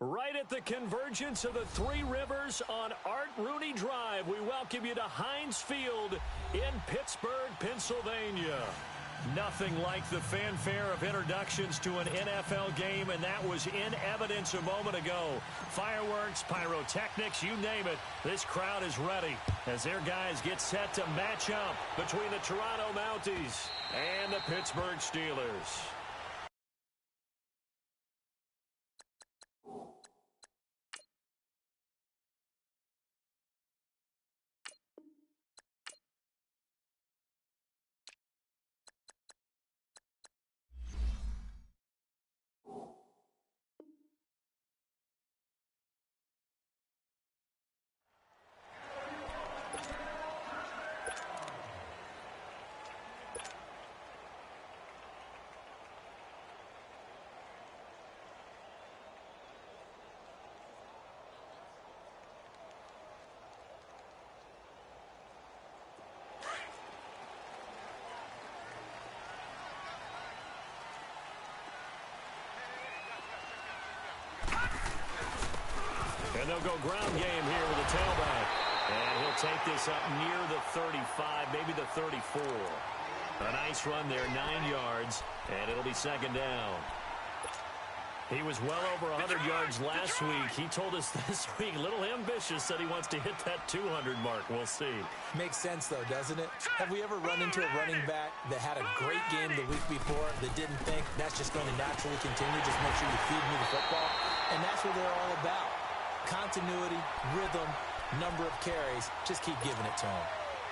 Right at the convergence of the Three Rivers on Art Rooney Drive, we welcome you to Heinz Field in Pittsburgh, Pennsylvania. Nothing like the fanfare of introductions to an NFL game, and that was in evidence a moment ago. Fireworks, pyrotechnics, you name it, this crowd is ready as their guys get set to match up between the Toronto Mounties and the Pittsburgh Steelers. And they'll go ground game here with the tailback. And he'll take this up near the 35, maybe the 34. A nice run there, 9 yards, and it'll be second down. He was well over 100 yards last week. He told us this week, a little ambitious, said he wants to hit that 200 mark. We'll see. Makes sense, though, doesn't it? Have we ever run into a running back that had a great game the week before that didn't think that's just going to naturally continue? Just make sure you feed me the football. And that's what they're all about. Continuity, rhythm, number of carries. Just keep giving it to them.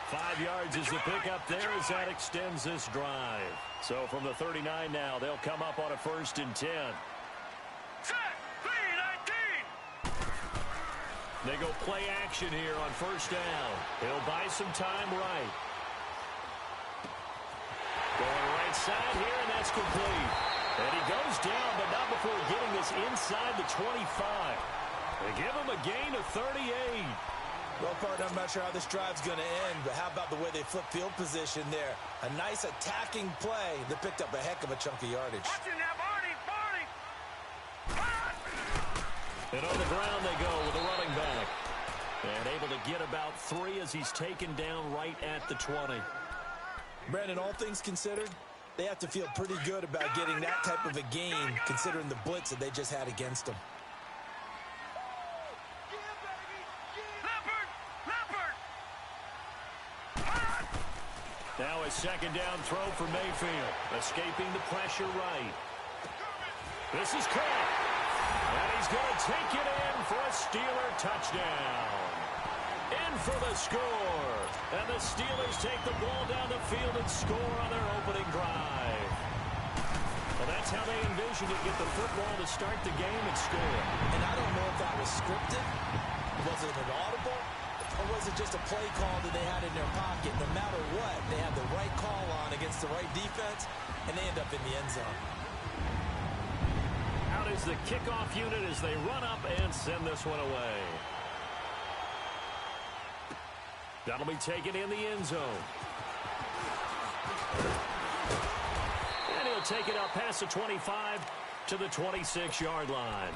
5 yards is the pickup there as that extends this drive. So from the 39 now, they'll come up on a 1st and 10. They go play action here on 1st down. He'll buy some time right. Going right side here, and that's complete. And he goes down, but not before getting this inside the 25. They give him a gain of 38. Well, partner, I'm not sure how this drive's going to end, but how about the way they flip field position there? A nice attacking play that picked up a heck of a chunk of yardage. And on the ground they go with a running back. And able to get about 3 as he's taken down right at the 20. Brandon, all things considered, they have to feel pretty good about getting that type of a gain, considering the blitz that they just had against them. Now a second down throw for Mayfield. Escaping the pressure right. This is caught. And he's going to take it in for a Steeler touchdown. In for the score. And the Steelers take the ball down the field and score on their opening drive. Well, that's how they envisioned it, get the football to start the game and score. And I don't know if that was scripted. Was it an audible? Or was it just a play call that they had in their pocket? No matter what, they had the right call on against the right defense, and they end up in the end zone. Out is the kickoff unit as they run up and send this one away. That'll be taken in the end zone. And he'll take it up past the 25 to the 26-yard line.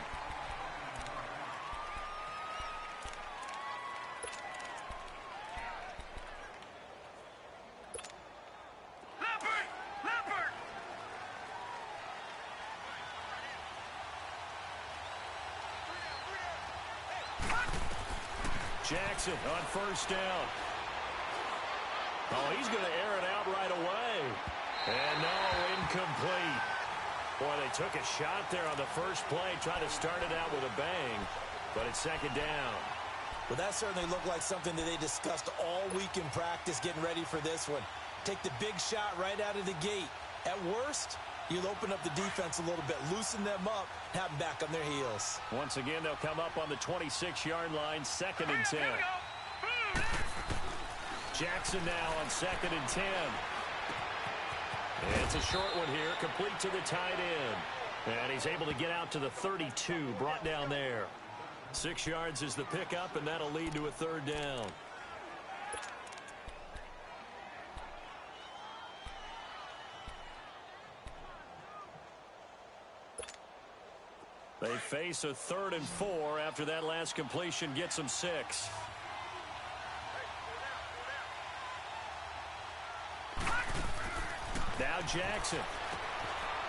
Jackson on 1st down. Oh, he's going to air it out right away. And no, incomplete. Boy, they took a shot there on the first play, tried to start it out with a bang, but it's second down. Well, that certainly looked like something that they discussed all week in practice, getting ready for this one. Take the big shot right out of the gate. At worst, you'll open up the defense a little bit, loosen them up, have them back on their heels. Once again, they'll come up on the 26-yard line, 2nd and 10. Jackson now on 2nd and 10. And it's a short one here, complete to the tight end. And he's able to get out to the 32, brought down there. 6 yards is the pickup, and that'll lead to a 3rd down. They face a 3rd and 4 after that last completion gets them 6. Now Jackson.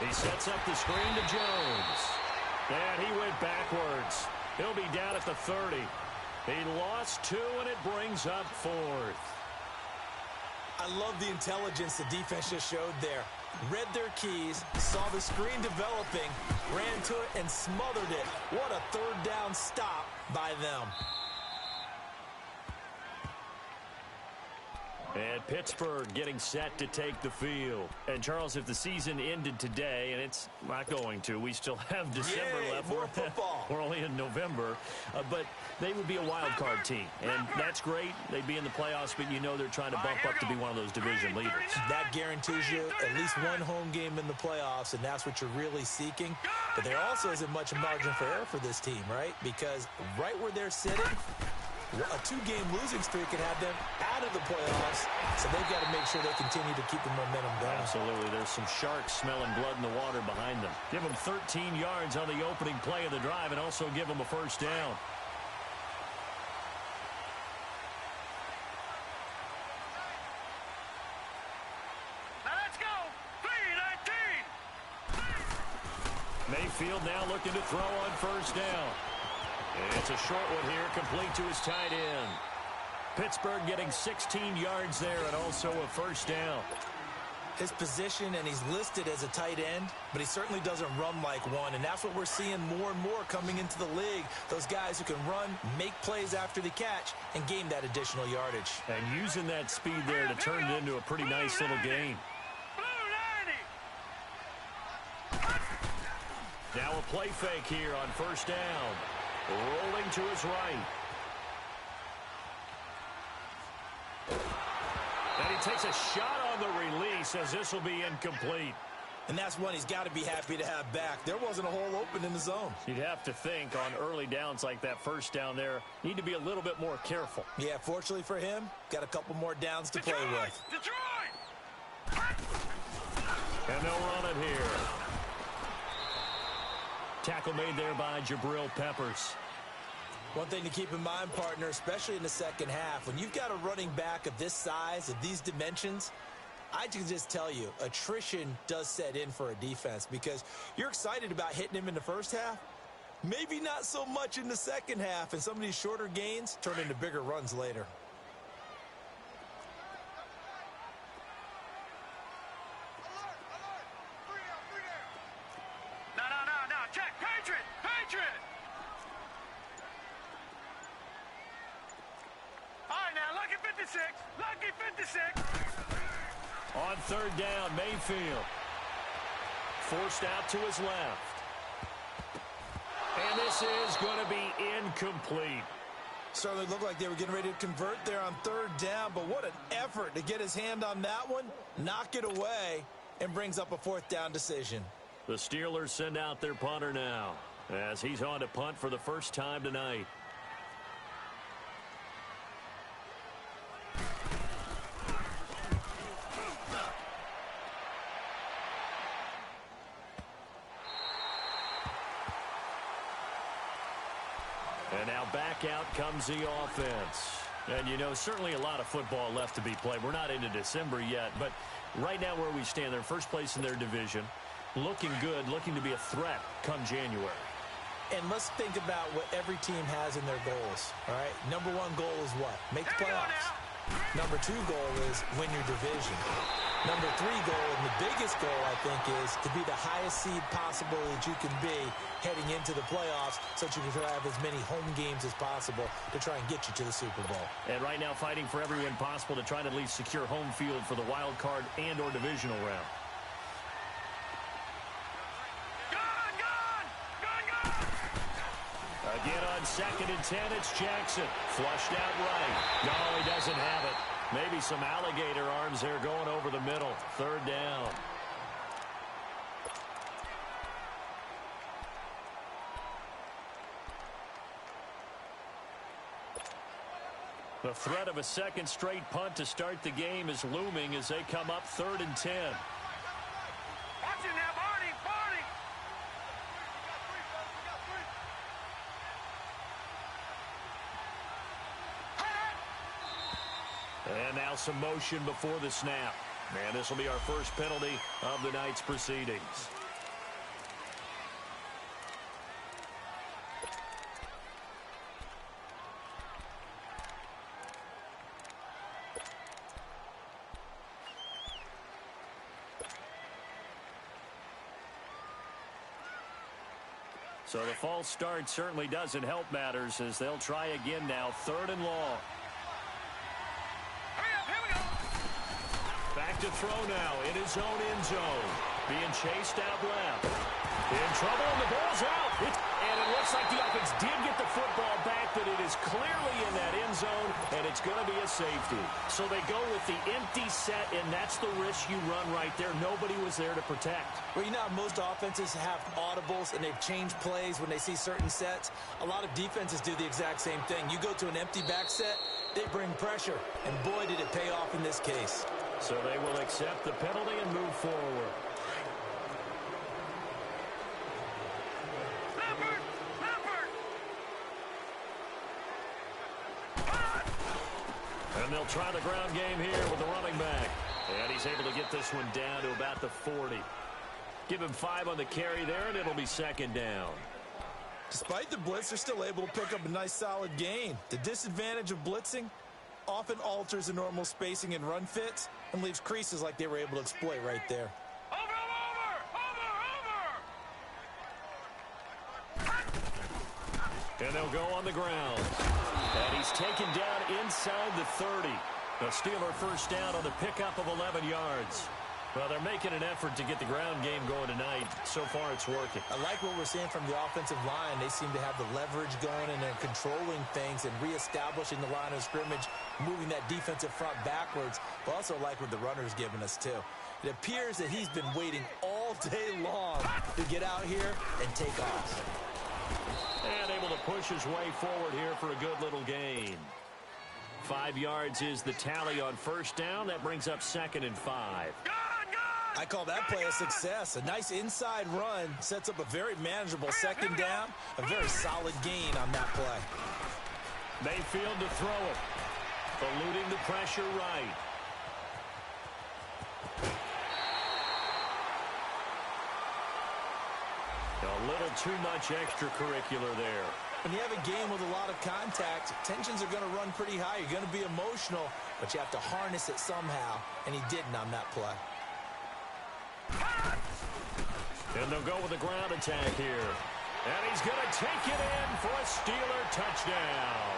He sets up the screen to Jones. And he went backwards. He'll be down at the 30. He lost 2, and it brings up 4th. I love the intelligence the defense just showed there. Read their keys, saw the screen developing, ran to it, and smothered it. What a 3rd down stop by them. And Pittsburgh getting set to take the field. And, Charles, if the season ended today, and it's not going to, we still have December left. More football. We're only in November. But they would be a wild card team. And that's great. They'd be in the playoffs, but you know they're trying to bump up to be one of those division leaders. That guarantees you at least one home game in the playoffs, and that's what you're really seeking. But there also isn't much margin for error for this team, right? Because right where they're sitting, a 2-game losing streak can have them out of the playoffs, so they've got to make sure they continue to keep the momentum going. Absolutely. There's some sharks smelling blood in the water behind them. Give them 13 yards on the opening play of the drive and also give them a 1st down. Let's go. 3-19. Mayfield now looking to throw on 1st down. It's a short one here, complete to his tight end. Pittsburgh getting 16 yards there and also a 1st down. His position, and he's listed as a tight end, but he certainly doesn't run like one, and that's what we're seeing more and more coming into the league. Those guys who can run, make plays after the catch, and gain that additional yardage. And using that speed there to turn it into a pretty nice little gain. Now a play fake here on 1st down. Rolling to his right. And he takes a shot on the release as this will be incomplete. And that's one he's got to be happy to have back. There wasn't a hole open in the zone. You'd have to think on early downs like that 1st down there, need to be a little bit more careful. Yeah, fortunately for him, got a couple more downs to play with. Detroit! And they'll run it here. Tackle made there by Jabril Peppers. One thing to keep in mind, partner, especially in the second half, when you've got a running back of this size, of these dimensions, I can just tell you, attrition does set in for a defense because you're excited about hitting him in the first half. Maybe not so much in the second half, and some of these shorter gains turn into bigger runs later. No. Check. Patriot. All right, now, lucky 56. On 3rd down, Mayfield. Forced out to his left. And this is going to be incomplete. Certainly looked like they were getting ready to convert there on 3rd down, but what an effort to get his hand on that one, knock it away, and brings up a 4th down decision. The Steelers send out their punter now as he's on to punt for the first time tonight. And now back out comes the offense. And, you know, certainly a lot of football left to be played. We're not into December yet, but right now where we stand, they're first place in their division. Looking good, looking to be a threat come January. And let's think about what every team has in their goals, all right? Number 1 goal is what? Make the playoffs. Number 2 goal is win your division. Number 3 goal, and the biggest goal, I think, is to be the highest seed possible that you can be heading into the playoffs so that you can have as many home games as possible to try and get you to the Super Bowl. And right now fighting for every win possible to try to at least secure home field for the wild card and or divisional round. Again on 2nd and 10, it's Jackson. Flushed out right. No, he doesn't have it. Maybe some alligator arms there going over the middle. 3rd down. The threat of a second straight punt to start the game is looming as they come up 3rd and 10. Watch it now, Barney. And now some motion before the snap. And this will be our first penalty of the night's proceedings. So the false start certainly doesn't help matters as they'll try again now. 3rd and long. Here we go. Back to throw now in his own end zone. Being chased out left. In trouble and the ball's out. And it looks like the offense did get the football back, but it is clearly in that end zone, and it's going to be a safety. So they go with the empty set, and that's the risk you run right there. Nobody was there to protect. Well, you know how most offenses have audibles and they've changed plays when they see certain sets? A lot of defenses do the exact same thing. You go to an empty back set, they bring pressure, and boy, did it pay off in this case. So they will accept the penalty and move forward. And they'll try the ground game here with the running back. And he's able to get this one down to about the 40. Give him 5 on the carry there, and it'll be 2nd down. Despite the blitz, they're still able to pick up a nice solid gain. The disadvantage of blitzing often alters the normal spacing and run fits and leaves creases like they were able to exploit right there. And they'll go on the ground. And he's taken down inside the 30. A Steeler first down on the pickup of 11 yards. Well, they're making an effort to get the ground game going tonight. So far, it's working. I like what we're seeing from the offensive line. They seem to have the leverage going, and they're controlling things and reestablishing the line of scrimmage, moving that defensive front backwards. But also like what the runner's giving us, too. It appears that he's been waiting all day long to get out here and take off. And able to push his way forward here for a good little gain. 5 yards is the tally on first down. That brings up 2nd and 5. I call that play a success. A nice inside run sets up a very manageable 2nd down. A very solid gain on that play. Mayfield to throw it. Eluding the pressure right. A little too much extracurricular there. When you have a game with a lot of contact, tensions are going to run pretty high. You're going to be emotional, but you have to harness it somehow, and he didn't on that play. And they'll go with a ground attack here. And he's going to take it in for a Steeler touchdown.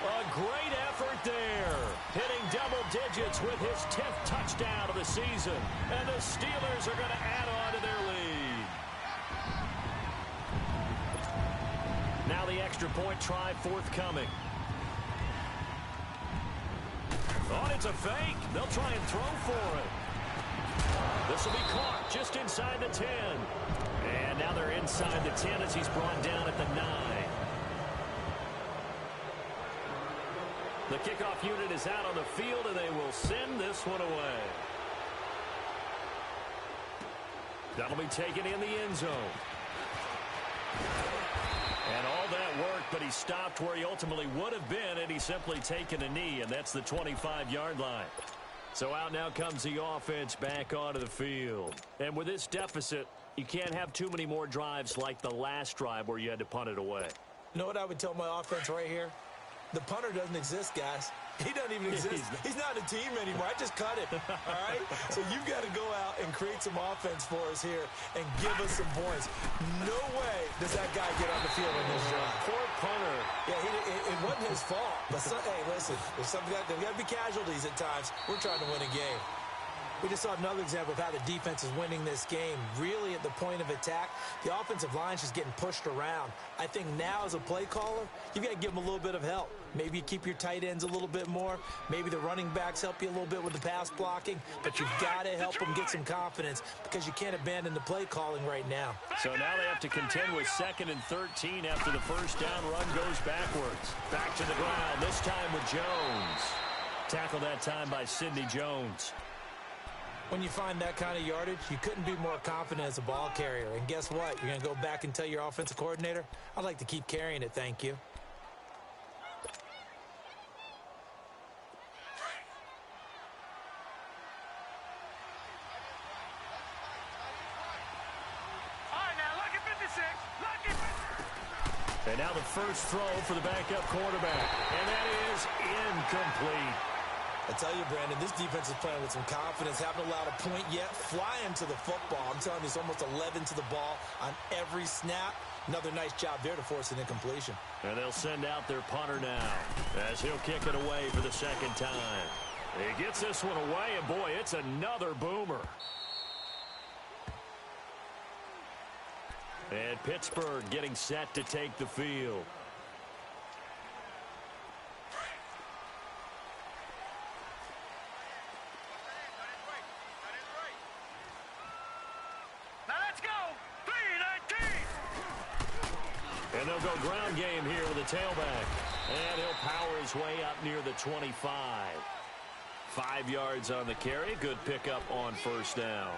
A great effort there. Hitting double digits with his 10th touchdown of the season. And the Steelers are going to add on to their lead. Now the extra point try forthcoming. Oh, it's a fake. They'll try and throw for it. This will be caught just inside the 10. And now they're inside the 10 as he's brought down at the 9. The kickoff unit is out on the field, and they will send this one away. That'll be taken in the end zone. And all that work, but he stopped where he ultimately would have been, and he's simply taken a knee, and that's the 25-yard line. So out now comes the offense back onto the field. And with this deficit, you can't have too many more drives like the last drive where you had to punt it away. You know what I would tell my offense right here? The punter doesn't exist, guys. He doesn't even exist. He's not a team anymore. I just cut him, all right? So you've got to go out and create some offense for us here and give us some points. No way does that guy get on the field in this drive. Poor punter. Yeah, it wasn't his fault. But, hey, listen, there's got to be casualties at times. We're trying to win a game. We just saw another example of how the defense is winning this game. Really at the point of attack, the offensive line is just getting pushed around. I think now as a play caller, you've got to give them a little bit of help. Maybe you keep your tight ends a little bit more. Maybe the running backs help you a little bit with the pass blocking. But you've got to help them get some confidence because you can't abandon the play calling right now. So now they have to contend with 2nd and 13 after the first down run goes backwards. Back to the ground, this time with Jones. Tackled that time by Sidney Jones. When you find that kind of yardage, you couldn't be more confident as a ball carrier. And guess what? You're going to go back and tell your offensive coordinator, I'd like to keep carrying it, thank you. And now the first throw for the backup quarterback. And that is incomplete. I tell you, Brandon, this defense is playing with some confidence. Haven't allowed a point yet. Flying to the football. I'm telling you, it's almost 11 to the ball on every snap. Another nice job there to force an incompletion. And they'll send out their punter now as he'll kick it away for the second time. He gets this one away, and boy, it's another boomer. And Pittsburgh getting set to take the field. Now let's go. 3-19. And they'll go ground game here with a tailback. And he'll power his way up near the 25. 5 yards on the carry. Good pickup on first down.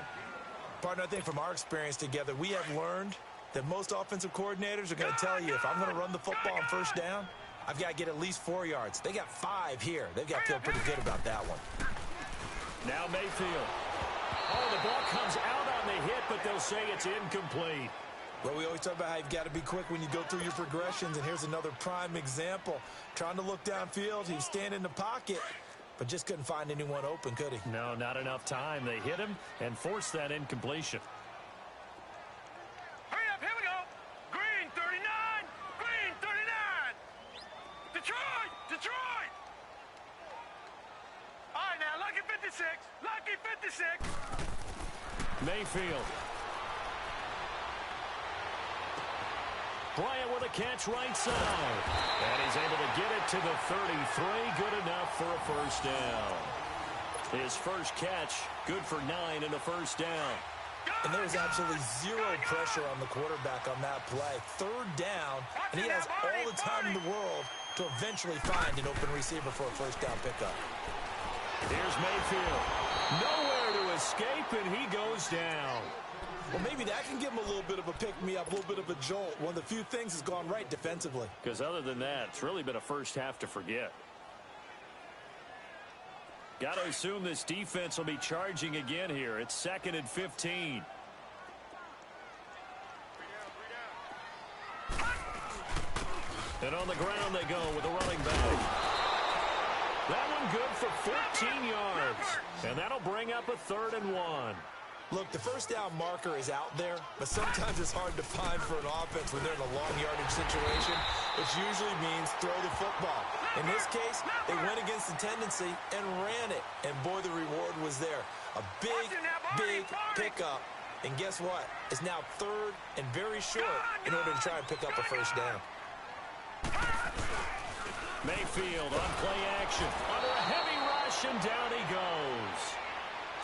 Partner, I think from our experience together, we have learned that most offensive coordinators are going to tell you, if I'm going to run the football on first down, I've got to get at least 4 yards. They got 5 here. They've got to feel pretty good about that one. Now Mayfield. Oh, the ball comes out on the hit, but they'll say it's incomplete. Well, we always talk about how you've got to be quick when you go through your progressions, and here's another prime example. Trying to look downfield, he was standing in the pocket, but just couldn't find anyone open, could he? No, not enough time. They hit him and forced that incompletion. Hurry up, here we go. Green 39. Green 39. Detroit. Detroit. All right, now, lucky 56. Lucky 56. Mayfield. Bryant with a catch right side. And he's able to get it to the 33. Good enough for a first down. His first catch, good for 9 in the first down. And there was absolutely zero pressure on the quarterback on that play. Third down, and he has all the time in the world to eventually find an open receiver for a first down pickup. Here's Mayfield. Nowhere to escape, and he goes down. Well, maybe that can give him a little bit of a pick-me-up, a little bit of a jolt. One of the few things has gone right defensively. Because other than that, it's really been a first half to forget. Got to assume this defense will be charging again here. It's 2nd and 15. And on the ground they go with a running back. That one good for 14 yards. And that'll bring up a 3rd and 1. Look, the first down marker is out there, but sometimes it's hard to find for an offense when they're in a long yardage situation, which usually means throw the football. In this case, they went against the tendency and ran it. And boy, the reward was there. A big, big pickup. And guess what? It's now 3rd and very short in order to try and pick up a first down. Mayfield on play action. Under a heavy rush, and down he goes.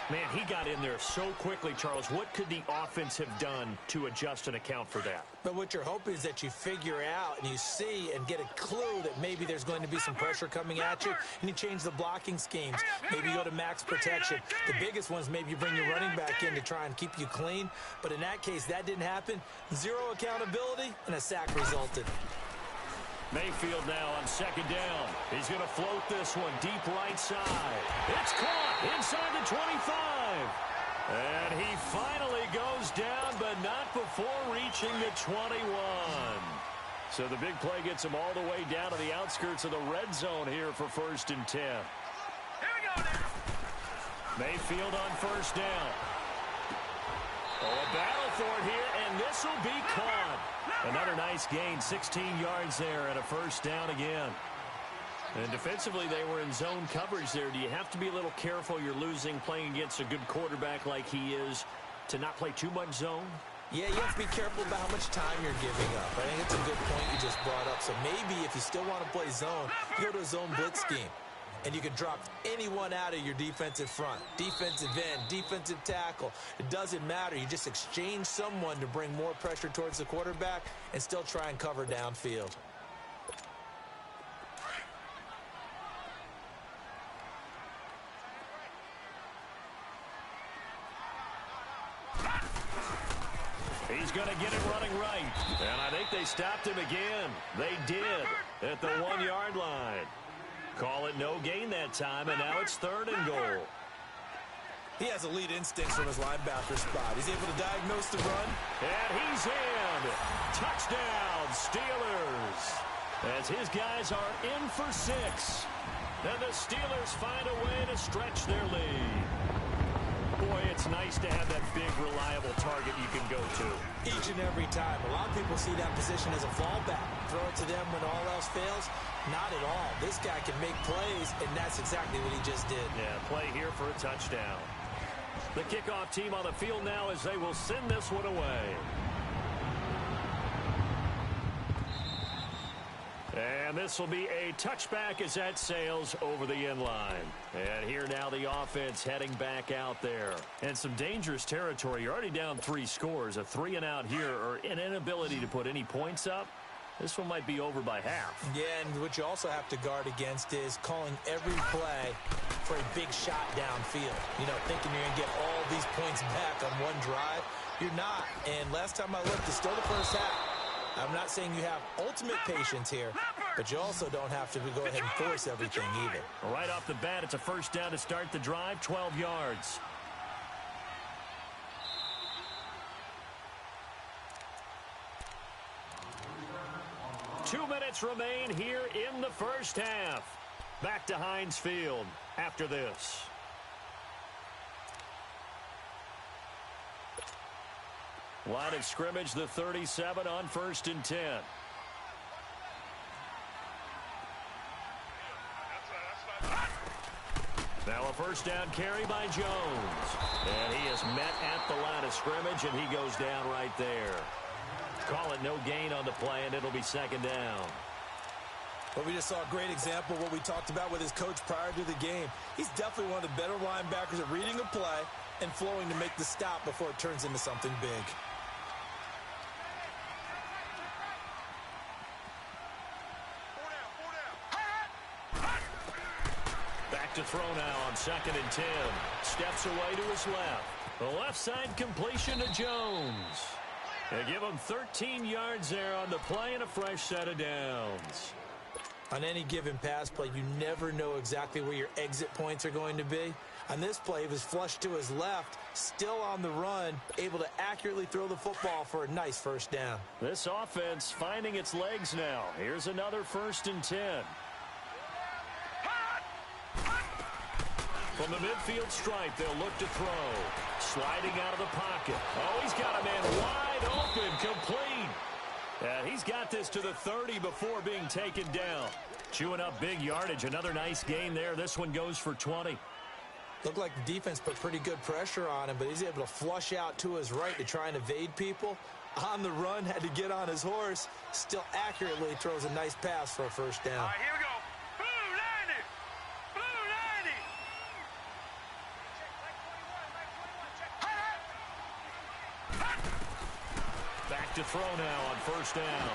Man, he got in there so quickly, Charles. What could the offense have done to adjust and account for that? But what you're hoping is that you figure out and you see and get a clue that maybe there's going to be some pressure coming at you, and you change the blocking schemes. Maybe you go to max protection. The biggest one is maybe you bring your running back in to try and keep you clean. But in that case, that didn't happen. Zero accountability, and a sack resulted. Mayfield now on 2nd down. He's going to float this one deep right side. It's caught inside the 25. And he finally goes down, but not before reaching the 21. So the big play gets him all the way down to the outskirts of the red zone here for 1st and 10. Here we go now. Mayfield on 1st down. Oh, a battle for it here, and this will be caught. Another nice gain, 16 yards there, and a first down again. And defensively, they were in zone coverage there. Do you have to be a little careful? You're losing, playing against a good quarterback like he is, to not play too much zone? Yeah, you have to be careful about how much time you're giving up. I think it's a good point you just brought up. So maybe if you still want to play zone, you go to a zone blitz scheme. And you can drop anyone out of your defensive front. Defensive end, defensive tackle. It doesn't matter. You just exchange someone to bring more pressure towards the quarterback and still try and cover downfield. He's going to get it running right. And I think they stopped him again. They did at the 1-yard line. Call it no gain that time, and now it's 3rd and goal. He has elite instincts from his linebacker spot. He's able to diagnose the run. And he's in. Touchdown, Steelers. As his guys are in for 6. And the Steelers find a way to stretch their lead. Boy, it's nice to have that big, reliable target you can go to. Each and every time. A lot of people see that position as a fallback. Throw it to them when all else fails. Not at all. This guy can make plays, and that's exactly what he just did. Yeah, play here for a touchdown. The kickoff team on the field now as they will send this one away. And this will be a touchback as that sails over the end line. And here now the offense heading back out there. And some dangerous territory. You're already down 3 scores. A 3-and-out here or an inability to put any points up. This one might be over by half. Yeah, and what you also have to guard against is calling every play for a big shot downfield. You know, thinking you're going to get all these points back on one drive. You're not. And last time I looked, it's still the first half. I'm not saying you have ultimate patience here, but you also don't have to go ahead and force everything either. Right off the bat, it's a first down to start the drive, 12 yards. Two minutes remain here in the first half. Back to Heinz Field after this. Line of scrimmage, the 37 on 1st and 10. Now a first down carry by Jones. And he is met at the line of scrimmage, and he goes down right there. Call it no gain on the play, and it'll be 2nd down. But we just saw a great example of what we talked about with his coach prior to the game. He's definitely one of the better linebackers at reading a play and flowing to make the stop before it turns into something big. To throw now on 2nd and 10. Steps away to his left. The left side completion to Jones. They give him 13 yards there on the play and a fresh set of downs. On any given pass play, you never know exactly where your exit points are going to be. On this play, he was flushed to his left, still on the run, able to accurately throw the football for a nice first down. This offense finding its legs now. Here's another 1st and 10. From the midfield stripe, they'll look to throw. Sliding out of the pocket. Oh, he's got a man wide open, complete. And he's got this to the 30 before being taken down. Chewing up big yardage. Another nice gain there. This one goes for 20. Looked like the defense put pretty good pressure on him, but he's able to flush out to his right to try and evade people. On the run, had to get on his horse. Still accurately throws a nice pass for a first down. All right, here we go. Blue 90. Blue 90. Back to throw now on 1st down.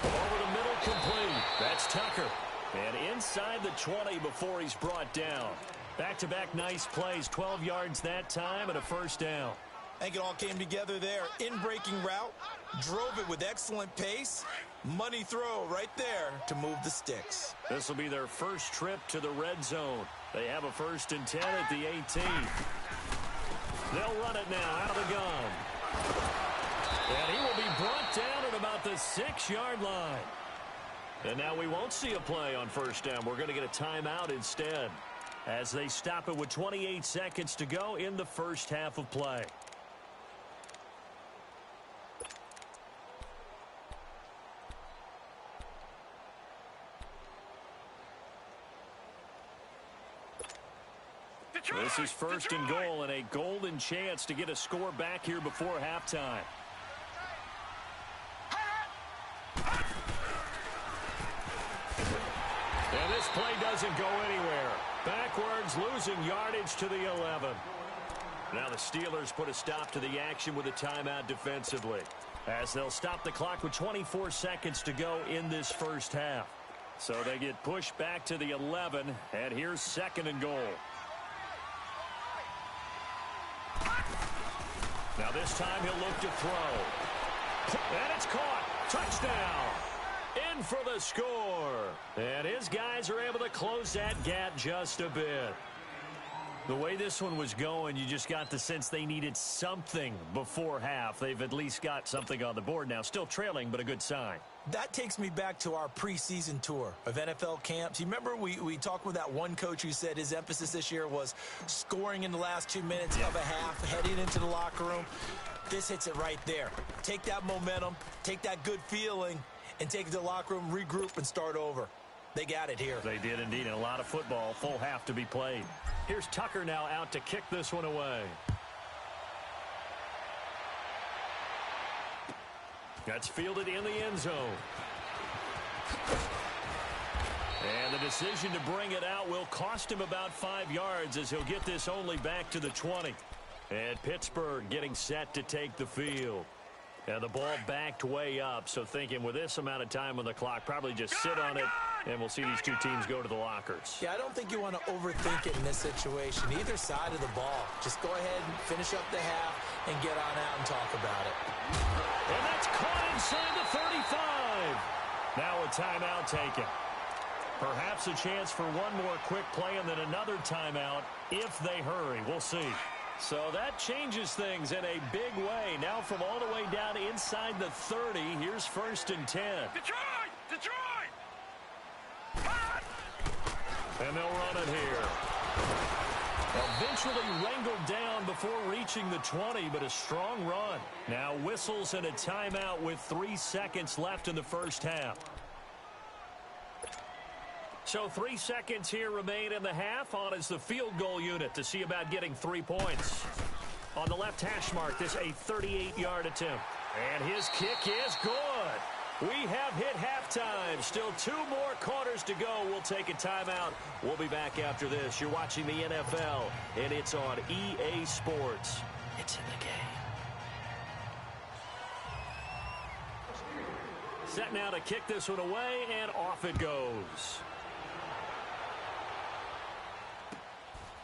Over the middle, complete. That's Tucker. And inside the 20 before he's brought down. Back-to-back nice plays. 12 yards that time and a first down. I think it all came together there. In-breaking route. Drove it with excellent pace. Money throw right there to move the sticks. This will be their first trip to the red zone. They have a 1st and 10 at the 18. They'll run it now out of the gun. And he will be brought down at about the 6-yard line. And now we won't see a play on 1st down. We're going to get a timeout instead as they stop it with 28 seconds to go in the first half of play. This is 1st and goal and a golden chance to get a score back here before halftime. And this play doesn't go anywhere. Backwards, losing yardage to the 11. Now the Steelers put a stop to the action with a timeout defensively, as they'll stop the clock with 24 seconds to go in this first half. So they get pushed back to the 11, and here's 2nd and goal. Now this time he'll look to throw. And it's caught. Touchdown. In for the score. And his guys are able to close that gap just a bit. The way this one was going, you just got the sense they needed something before half. They've at least got something on the board now. Still trailing, but a good sign. That takes me back to our preseason tour of NFL camps. You remember we talked with that one coach who said his emphasis this year was scoring in the last 2 minutes of a half, heading into the locker room. This hits it right there. Take that momentum, take that good feeling, and take it to the locker room, regroup, and start over. They got it here. They did indeed, and a lot of football, full half to be played. Here's Tucker now out to kick this one away. That's fielded in the end zone. And the decision to bring it out will cost him about 5 yards as he'll get this only back to the 20. And Pittsburgh getting set to take the field. And the ball backed way up, so thinking with this amount of time on the clock, probably just sit on it, and we'll see these two teams go to the lockers. Yeah, I don't think you want to overthink it in this situation. Either side of the ball. Just go ahead and finish up the half and get on out and talk about it. And that's caught inside the 35. Now a timeout taken. Perhaps a chance for one more quick play and then another timeout if they hurry. We'll see. So that changes things in a big way. Now from all the way down inside the 30, here's 1st and 10. Detroit! Detroit! And they'll run it here. Eventually wrangled down before reaching the 20, but a strong run. Now whistles and a timeout with 3 seconds left in the first half. So 3 seconds here remain in the half. On is the field goal unit to see about getting 3 points. On the left hash mark, this a 38-yard attempt. And his kick is good. We have hit halftime. Still 2 more quarters to go. We'll take a timeout. We'll be back after this. You're watching the NFL, and it's on EA Sports. It's in the game. Set now to kick this one away, and off it goes.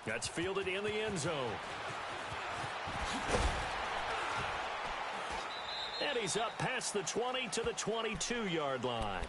That's fielded in the end zone. And he's up past the 20 to the 22-yard line.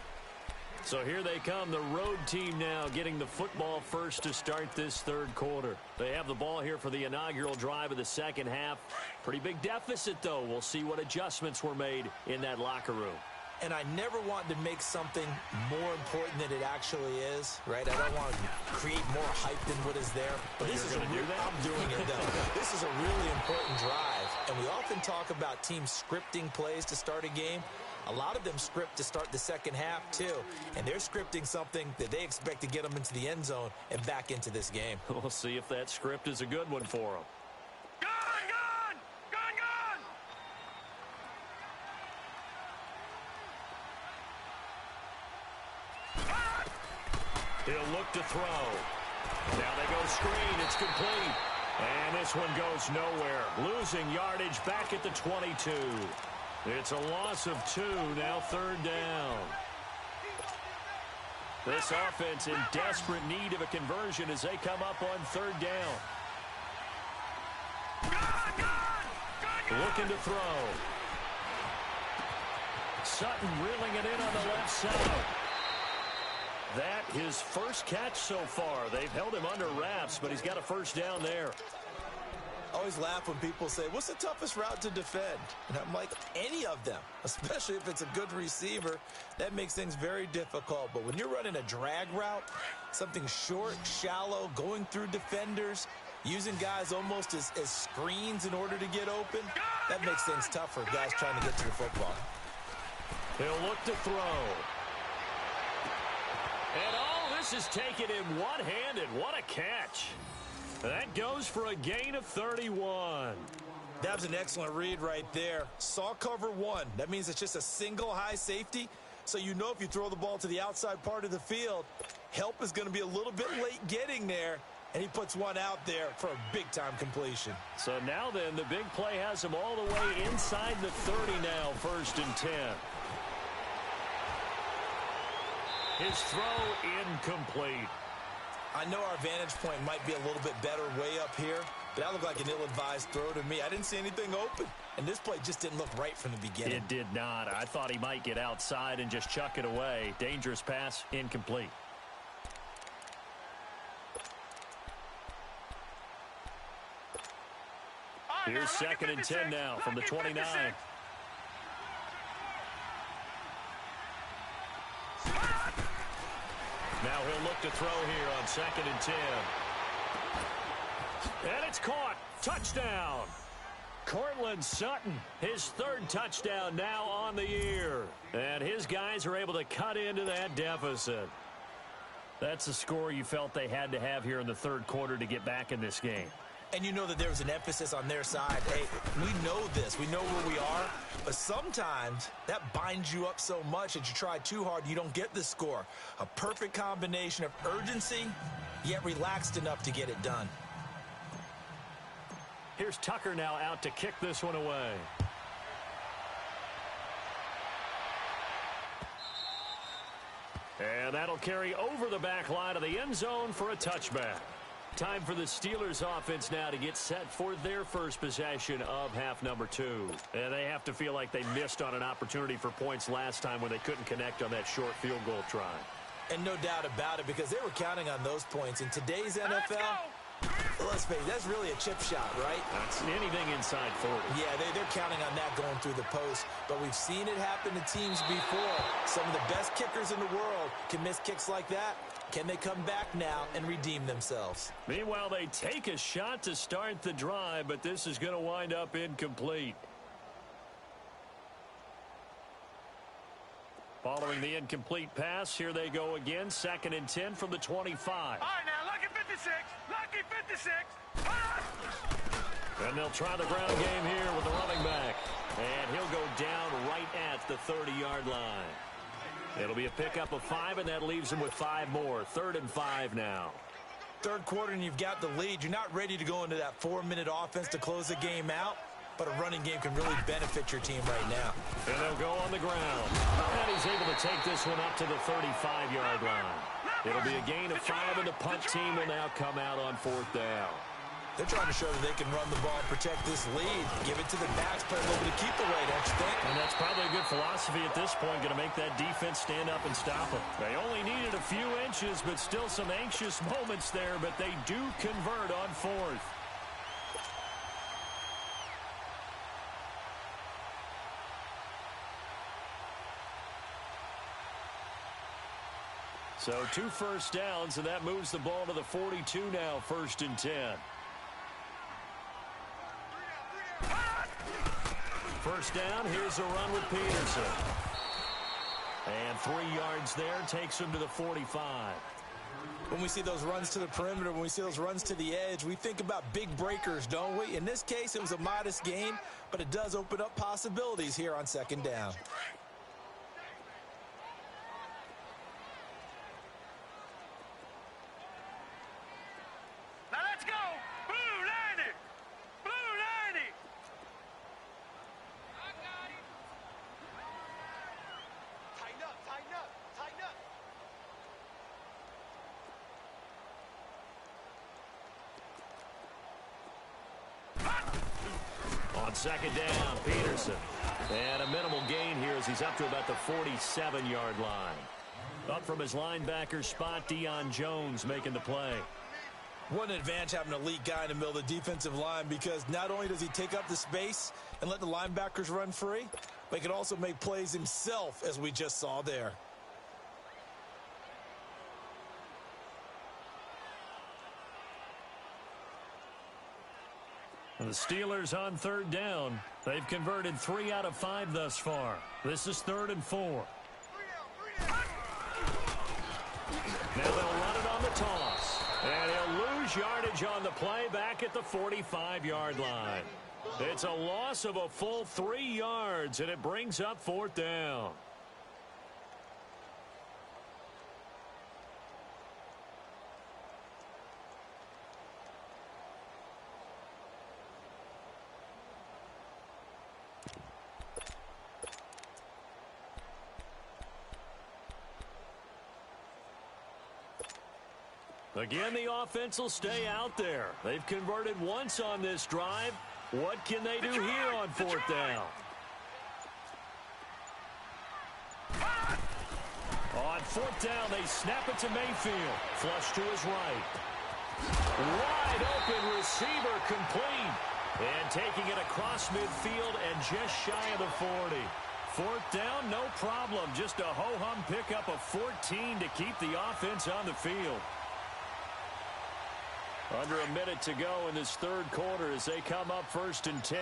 So here they come, the road team now getting the football first to start this third quarter. They have the ball here for the inaugural drive of the second half. Pretty big deficit, though. We'll see what adjustments were made in that locker room. And I never want to make something more important than it actually is, right? I don't want to create more hype than what is there. But this is I'm doing it, though. This is a really important drive. And we often talk about teams scripting plays to start a game. A lot of them script to start the second half, too. And they're scripting something that they expect to get them into the end zone and back into this game. We'll see if that script is a good one for them. He'll look to throw. Now they go screen. It's complete. And this one goes nowhere. Losing yardage back at the 22. It's a loss of 2. Now 3rd down. This offense in desperate need of a conversion as they come up on 3rd down. Looking to throw. Sutton reeling it in on the left side. That his first catch so far. They've held him under wraps, but he's got a first down there. I always laugh when people say, what's the toughest route to defend? And I'm like, any of them, especially if it's a good receiver. That makes things very difficult. But when you're running a drag route, something short, shallow, going through defenders, using guys almost as screens in order to get open, that makes things tough for guys trying to get to the football. He'll look to throw. And all this is taken in one-handed. What a catch. That goes for a gain of 31. That was an excellent read right there. Saw cover 1. That means it's just a single high safety. So you know if you throw the ball to the outside part of the field, help is going to be a little bit late getting there. And he puts one out there for a big-time completion. So now then, the big play has him all the way inside the 30 now, 1st and 10. His throw incomplete. I know our vantage point might be a little bit better way up here, but that looked like an ill-advised throw to me. I didn't see anything open, and this play just didn't look right from the beginning. It did not. I thought he might get outside and just chuck it away. Dangerous pass, incomplete. Here's 2nd and 10 now from the 29. Now he'll look to throw here on 2nd and 10. And it's caught. Touchdown. Cortland Sutton, his 3rd touchdown now on the year. And his guys are able to cut into that deficit. That's the score you felt they had to have here in the 3rd quarter to get back in this game. And you know that there was an emphasis on their side. Hey, we know this. We know where we are. But sometimes that binds you up so much that you try too hard, you don't get the score. A perfect combination of urgency, yet relaxed enough to get it done. Here's Tucker now out to kick this one away. And that'll carry over the back line of the end zone for a touchback. Time for the Steelers offense now to get set for their first possession of half number 2. And they have to feel like they missed on an opportunity for points last time when they couldn't connect on that short field goal try. And no doubt about it, because they were counting on those points. In today's NFL, let's face it, that's really a chip shot, right? That's anything inside 40. Yeah, they're counting on that going through the post. But we've seen it happen to teams before. Some of the best kickers in the world can miss kicks like that. Can they come back now and redeem themselves? Meanwhile, they take a shot to start the drive, but this is going to wind up incomplete. Following the incomplete pass, here they go again. 2nd and 10 from the 25. All right, now, lucky 56. Lucky 56. And they'll try the ground game here with the running back. And he'll go down right at the 30-yard line. It'll be a pickup of 5, and that leaves them with 5 more. 3rd and 5 now. 3rd quarter, and you've got the lead. You're not ready to go into that 4-minute offense to close the game out, but a running game can really benefit your team right now. And they'll go on the ground. And he's able to take this one up to the 35-yard line. It'll be a gain of 5, and the punt team will now come out on 4th down. They're trying to show that they can run the ball and protect this lead. Give it to the backs, play a little bit to keep away, don't you think? And that's probably a good philosophy at this point, going to make that defense stand up and stop them. They only needed a few inches, but still some anxious moments there, but they do convert on 4th. So 2 first downs, and that moves the ball to the 42 now, 1st and 10. First down, here's a run with Peterson. And 3 yards there, takes him to the 45. When we see those runs to the perimeter, when we see those runs to the edge, we think about big breakers, don't we? In this case, it was a modest gain, but it does open up possibilities here on 2nd down. Now let's go. Blue 90. Blue 90. I got it. Tighten up, tighten up, tighten up. On 2nd down, Peterson. And a minimal gain here as he's up to about the 47-yard line. Up from his linebacker spot, Deion Jones making the play. What an advantage having an elite guy in the middle of the defensive line, because not only does he take up the space and let the linebackers run free, but he can also make plays himself, as we just saw there. The Steelers on 3rd down. They've converted 3 out of 5 thus far. This is 3rd and 4. Now they'll run it on the toss. And he'll lose yardage on the play back at the 45-yard line. It's a loss of a full 3 yards, and it brings up 4th down. Again, the offense will stay out there. They've converted once on this drive. What can they do here on 4th down? On 4th down, they snap it to Mayfield. Flush to his right. Wide open receiver complete. And taking it across midfield and just shy of the 40. Fourth down, no problem. Just a ho-hum pickup of 14 to keep the offense on the field. Under a minute to go in this third quarter as they come up 1st and 10.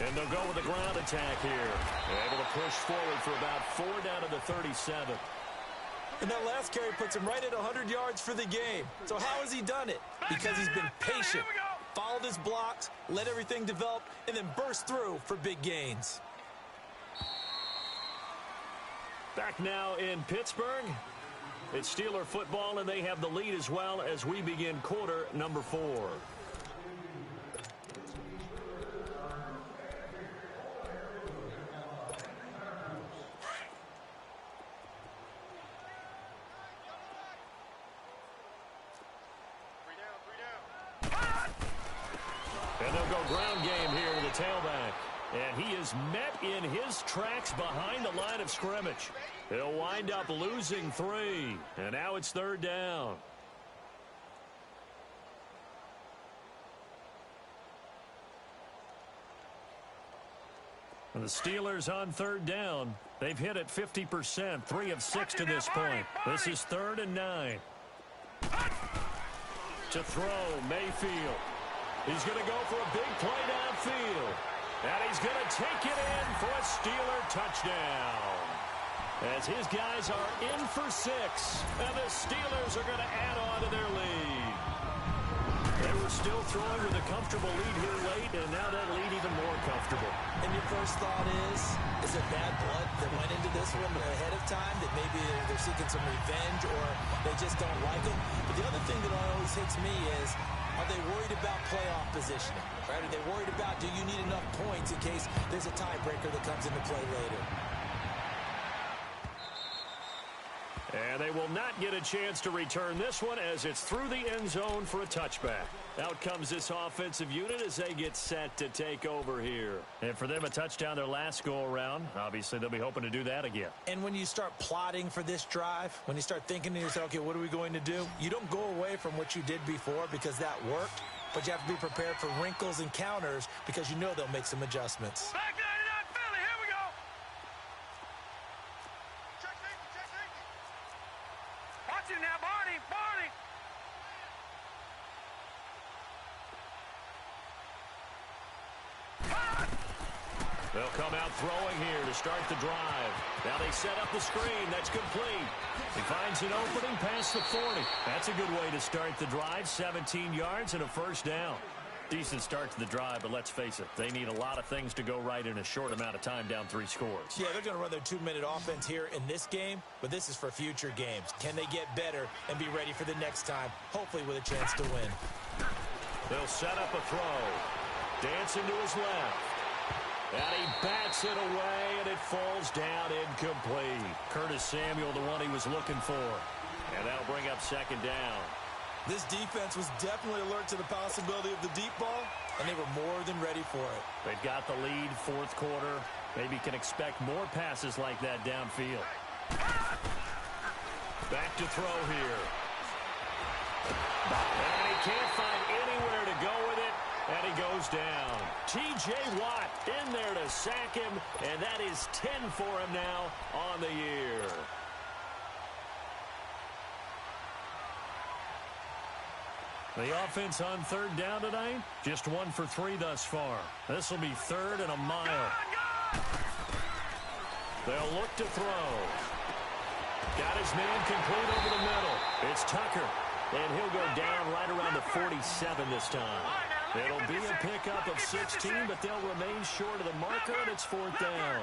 And they'll go with a ground attack here. Able to push forward for about 4 down to the 37. And that last carry puts him right at 100 yards for the game. So how has he done it? Because he's been patient, followed his blocks, let everything develop, and then burst through for big gains. Back now in Pittsburgh. It's Steeler football, and they have the lead as well as we begin quarter number 4. And they'll go ground game here with a tailback. And he is met in his tracks behind the line of scrimmage. He'll wind up losing 3. And now it's 3rd down. And the Steelers on 3rd down. They've hit it 50%, 3 of 6 to this point. This is 3rd and 9. To throw, Mayfield. He's going to go for a big play downfield. And he's going to take it in for a Steeler touchdown. As his guys are in for 6. And the Steelers are going to add on to their lead. They were still throwing with a comfortable lead here late, and now that lead even more comfortable. And your first thought is it bad blood that went into this one ahead of time, that maybe they're seeking some revenge or they just don't like him? But the other thing that always hits me is, are they worried about playoff positioning? Right? Are they worried about, do you need enough points in case there's a tiebreaker that comes into play later? And they will not get a chance to return this one as it's through the end zone for a touchback. Out comes this offensive unit as they get set to take over here. And for them, a touchdown their last go-around. Obviously, they'll be hoping to do that again. And when you start plotting for this drive, when you start thinking to yourself, okay, what are we going to do? You don't go away from what you did before because that worked, but you have to be prepared for wrinkles and counters because you know they'll make some adjustments. Back 99 Philly, here we go. Check safety. Watch it now, Barney. They'll come out throwing here to start the drive. Now they set up the screen. That's complete. He finds an opening past the 40. That's a good way to start the drive. 17 yards and a 1st down. Decent start to the drive, but let's face it, they need a lot of things to go right in a short amount of time, down 3 scores. Yeah, they're going to run their 2-minute offense here in this game, but this is for future games. Can they get better and be ready for the next time, hopefully with a chance to win? They'll set up a throw. Dancing to his left. And he bats it away, and it falls down incomplete. Curtis Samuel, the one he was looking for. And that'll bring up 2nd down. This defense was definitely alert to the possibility of the deep ball, and they were more than ready for it. They've got the lead, 4th quarter. Maybe can expect more passes like that downfield. Back to throw here. And he can't find anywhere to go with it, and he goes down. T.J. Watt in there to sack him, and that is 10 for him now on the year. The offense on 3rd down tonight, just 1 for 3 thus far. This will be 3rd and a mile. They'll look to throw. Got his man complete over the middle. It's Tucker, and he'll go down right around the 47 this time. It'll be a pickup of 16, but they'll remain short of the marker, and it's 4th down.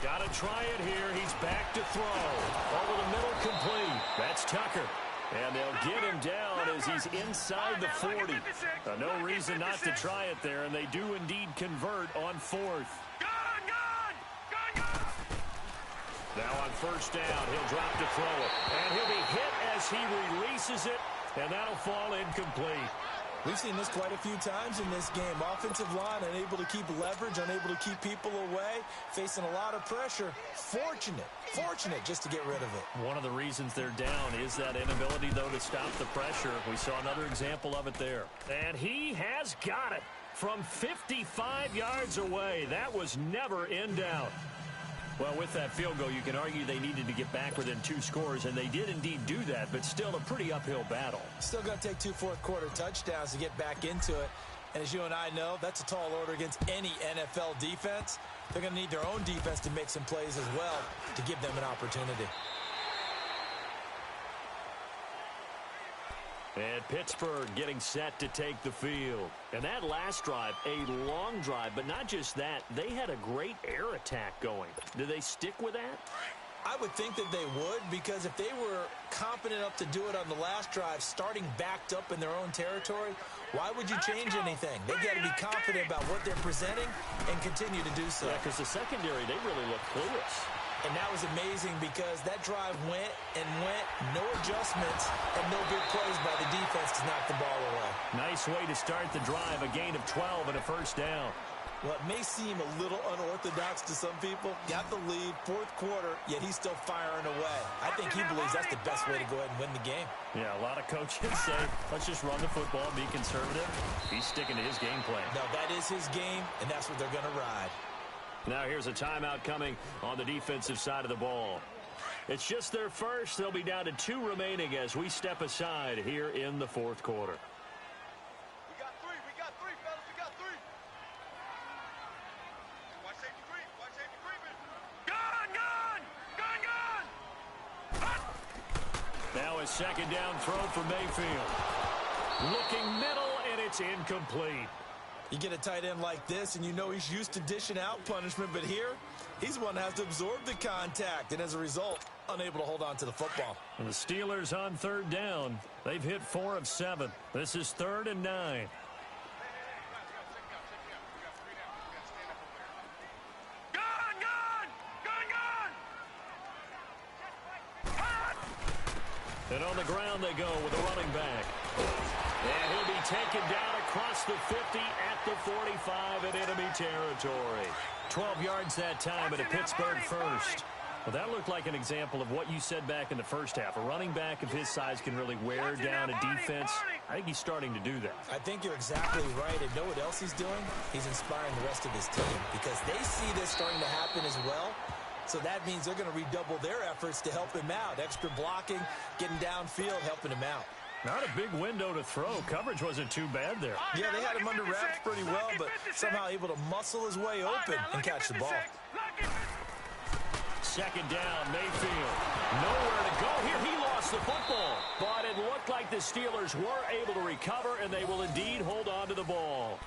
Got to try it here. He's back to throw. Over the middle, complete. That's Tucker. And they'll get him down as he's inside the 40. No reason not to try it there, and they do indeed convert on 4th. Now on 1st down, he'll drop to throw it. And he'll be hit as he releases it, and that'll fall incomplete. We've seen this quite a few times in this game. Offensive line unable to keep leverage, unable to keep people away, facing a lot of pressure. Fortunate just to get rid of it. One of the reasons they're down is that inability, though, to stop the pressure. We saw another example of it there. And he has got it from 55 yards away. That was never in doubt. Well, with that field goal, you can argue they needed to get back within 2 scores, and they did indeed do that, but still a pretty uphill battle. Still going to take 2 fourth-quarter touchdowns to get back into it. And as you and I know, that's a tall order against any NFL defense. They're going to need their own defense to make some plays as well to give them an opportunity. And Pittsburgh getting set to take the field. And that last drive, a long drive, but not just that, they had a great air attack going. Do they stick with that? I would think that they would, because if they were confident enough to do it on the last drive, starting backed up in their own territory, why would you change anything? They got to be confident about what they're presenting and continue to do so. Yeah, because the secondary, they really look clueless. And that was amazing because that drive went and went, no adjustments, and no big plays by the defense to knock the ball away. Nice way to start the drive, a gain of 12 and a first down. Well, it may seem a little unorthodox to some people. Got the lead, 4th quarter, yet he's still firing away. I think he believes that's the best way to go ahead and win the game. Yeah, a lot of coaches say, let's just run the football and be conservative. He's sticking to his game plan. No, that is his game, and that's what they're going to ride. Now here's a timeout coming on the defensive side of the ball. It's just their first. They'll be down to 2 remaining as we step aside here in the 4th quarter. We got 3, fellas, we got 3. Watch safety creeping. Gun! Now a second down throw for Mayfield. Looking middle, and it's incomplete. You get a tight end like this, and you know he's used to dishing out punishment, but here, he's the one that has to absorb the contact, and as a result, unable to hold on to the football. And the Steelers on 3rd down. They've hit 4 of 7. This is 3rd and 9. And on the ground they go with a running back. And he'll be taken down across the 50 at the 45 in enemy territory. 12 yards that time at a Pittsburgh first. Well, that looked like an example of what you said back in the first half. A running back of his size can really wear down a defense. I think he's starting to do that. I think you're exactly right. And know what else he's doing? He's inspiring the rest of his team because they see this starting to happen as well. So that means they're going to redouble their efforts to help him out. Extra blocking, getting downfield, helping him out. Not a big window to throw. Coverage wasn't too bad there. Yeah, they had him under wraps pretty well, but somehow able to muscle his way open and catch the ball. Second down, Mayfield. Nowhere to go here. He lost the football. But it looked like the Steelers were able to recover, and they will indeed hold on to the ball.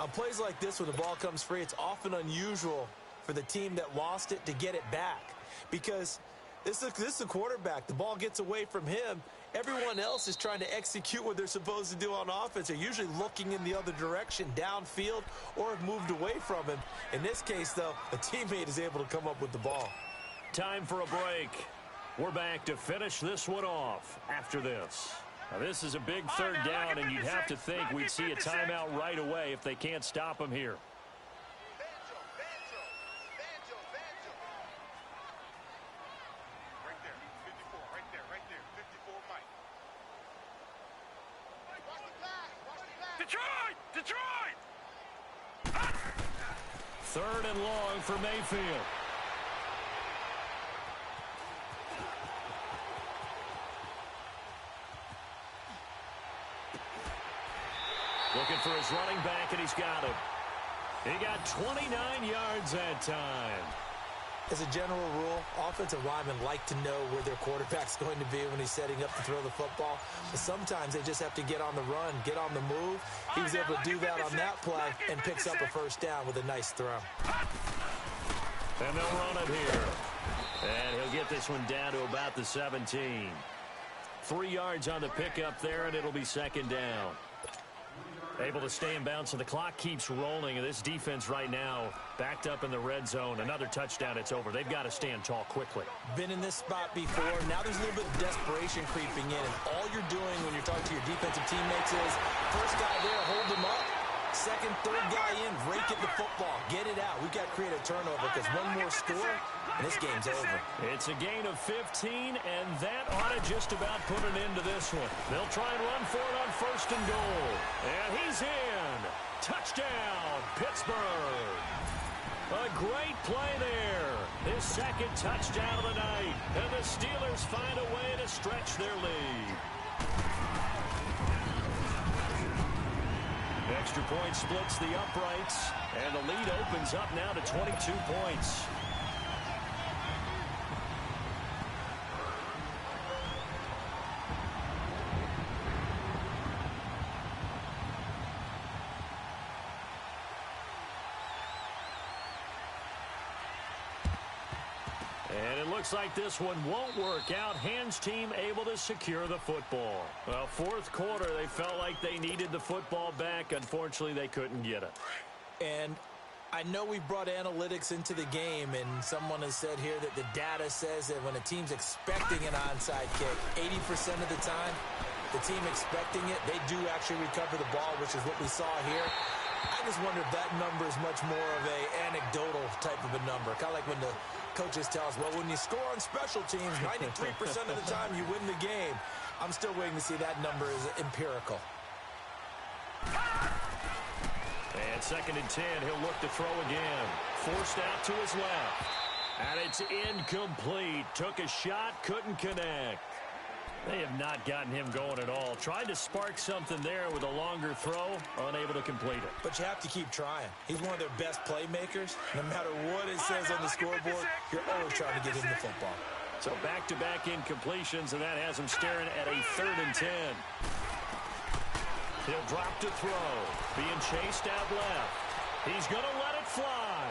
On plays like this, when the ball comes free, it's often unusual for the team that lost it to get it back. Because this is the quarterback. The ball gets away from him. Everyone else is trying to execute what they're supposed to do on offense. They're usually looking in the other direction, downfield, or have moved away from him. In this case, though, a teammate is able to come up with the ball. Time for a break. We're back to finish this one off after this. Now, this is a big 3rd down, and you'd have to think we'd see a timeout right away if they can't stop him here. Detroit! 3rd and long for Mayfield. Looking for his running back, and he's got him. He got 29 yards that time. As a general rule, offensive linemen like to know where their quarterback's going to be when he's setting up to throw the football. But sometimes they just have to get on the run, get on the move. He was able to do that on that play and picks up a first down with a nice throw. And they'll run it here. And he'll get this one down to about the 17. 3 yards on the pickup there, and it'll be 2nd down. Able to stay in bounds, so the clock keeps rolling. And this defense right now backed up in the red zone. Another touchdown, it's over. They've got to stand tall quickly. Been in this spot before. Now there's a little bit of desperation creeping in. And all you're doing when you're talking to your defensive teammates is first guy second, third guy in, rake at the football, get it out. We've got to create a turnover because one more score, and this game's over. It's a gain of 15, and that ought to just about put an end to this one. They'll try and run for it on first and goal. And he's in. Touchdown, Pittsburgh. A great play there. His second touchdown of the night. And the Steelers find a way to stretch their lead. Extra point splits the uprights, and the lead opens up now to 22 points. And it looks like this one won't work out. Hands team able to secure the football. Well, fourth quarter, they felt like they needed the football back. Unfortunately, they couldn't get it. And I know we brought analytics into the game, and someone has said here that the data says that when a team's expecting an onside kick, 80% of the time, the team expecting it, they do actually recover the ball, which is what we saw here. I just wonder if that number is much more of a anecdotal type of a number. Kind of like when the coaches tell us, well, when you score on special teams, 93% of the time you win the game. I'm still waiting to see that number is empirical. And second and 10, he'll look to throw again. Forced out to his left. And it's incomplete. Took a shot, couldn't connect. They have not gotten him going at all. Tried to spark something there with a longer throw, unable to complete it. But you have to keep trying. He's one of their best playmakers. No matter what it says on the scoreboard, you're always trying to get him the football. So back-to-back incompletions, and that has him staring at a 3rd and 10. He'll drop to throw. Being chased out left. He's going to let it fly.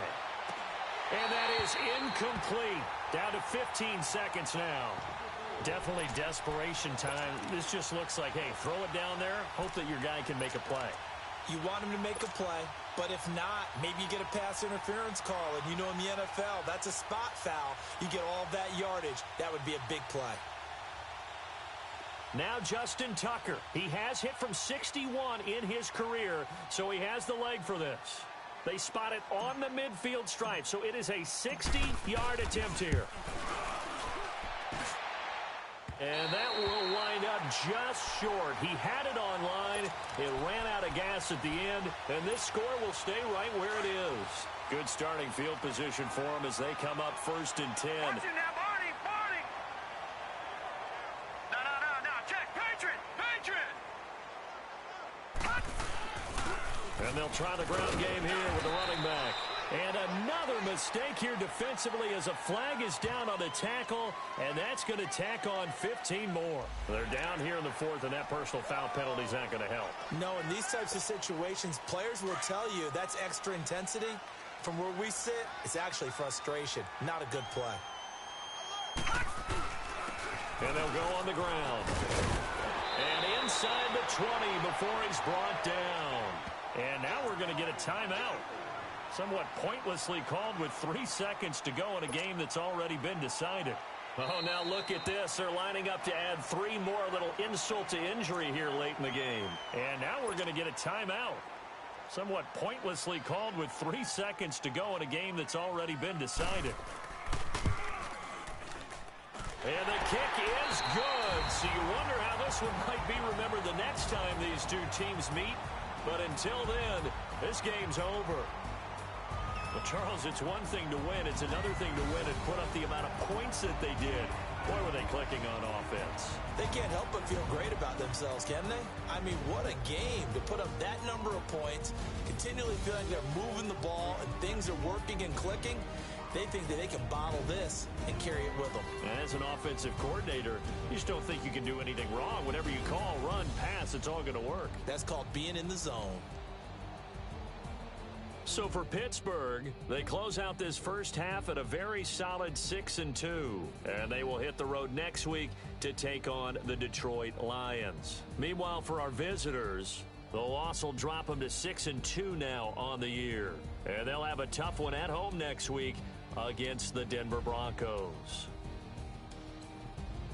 And that is incomplete. Down to 15 seconds now. Definitely desperation time. This just looks like, hey, throw it down there, hope that your guy can make a play. You want him to make a play, but if not, maybe you get a pass interference call, and you know in the NFL, that's a spot foul. You get all of that yardage. That would be a big play. Now Justin Tucker. He has hit from 61 in his career, so he has the leg for this. They spot it on the midfield stripe, so it is a 60-yard attempt here. And that will wind up just short. He had it online. It ran out of gas at the end, and this score will stay right where it is. Good starting field position for them as they come up 1st and 10. Watch it now, Barney, Barney. No, check. Patriot. And they'll try the ground game here with the running back. And another mistake here defensively as a flag is down on the tackle, and that's going to tack on 15 more. They're down here in the 4th, and that personal foul penalty is not going to help. No, in these types of situations, players will tell you that's extra intensity. From where we sit, it's actually frustration, not a good play. And they'll go on the ground. And inside the 20 before he's brought down. And now we're going to get a timeout. Somewhat pointlessly called with 3 seconds to go in a game that's already been decided. Oh, now look at this. They're lining up to add 3 more, a little insult to injury here late in the game. And now we're going to get a timeout. Somewhat pointlessly called with 3 seconds to go in a game that's already been decided. And the kick is good. So you wonder how this one might be remembered the next time these two teams meet. But until then, this game's over. Well, Charles, it's one thing to win. It's another thing to win and put up the amount of points that they did. Boy, were they clicking on offense. They can't help but feel great about themselves, can they? I mean, what a game to put up that number of points, continually feeling they're moving the ball and things are working and clicking. They think that they can bottle this and carry it with them. And as an offensive coordinator, you just don't think you can do anything wrong. Whatever you call, run, pass, it's all going to work. That's called being in the zone. So for Pittsburgh, they close out this first half at a very solid 6-2. And they will hit the road next week to take on the Detroit Lions. Meanwhile, for our visitors, the loss will drop them to 6-2 now on the year. And they'll have a tough one at home next week against the Denver Broncos.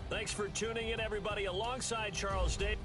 Thanks for tuning in, everybody, alongside Charles Davis.